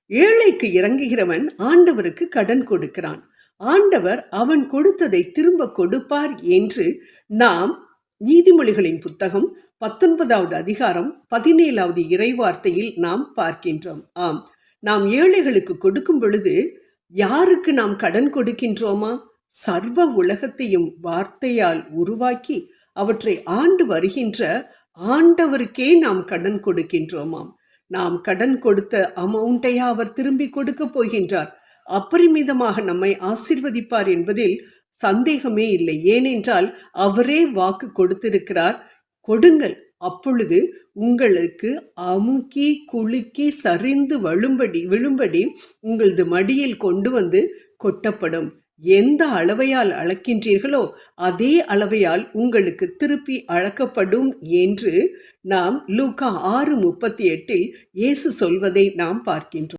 ஏழைக்கு இறங்குகிறவன் ஆண்டவருக்கு கடன் கொடுக்கிறான். ஆண்டவர் அவன் கொடுத்ததை திரும்ப கொடுப்பார் என்று நாம் நீதிமொழிகளின் புத்தகம் 19வது அதிகாரம் 17வது இறைவார்த்தையில் நாம் பார்க்கின்றோம். ஆம், நாம் ஏழைகளுக்கு கொடுக்கும் பொழுது யாருக்கு நாம் கடன் கொடுக்கின்றோமா? சர்வ உலகத்தையும் வார்த்தையால் உருவாக்கி அவற்றை ஆண்டு வருகின்ற ஆண்டவருக்கே நாம் கடன் கொடுக்கின்றோமாம். நாம் கடன் கொடுத்த அமௌண்ட்டையா அவர் திரும்பி கொடுக்க போகின்றார்? அப்பரிமிதமாக நம்மை ஆசீர்வதிப்பார் என்பதில் சந்தேகமே இல்லை. ஏனென்றால் அவரே வாக்கு கொடுத்திருக்கிறார், கொடுங்கள், அப்பொழுது உங்களுக்கு அமுக்கி குலுக்கி சரிந்து விழும்படி உங்களது மடியில் கொண்டு வந்து கொட்டப்படும். எந்த அளவையால் அளக்கின்றீர்களோ அதே அளவையால் உங்களுக்கு திருப்பி அளக்கப்படும் என்று நாம் லூக்கா 6:38 இயேசு சொல்வதை நாம் பார்க்கின்றோம்.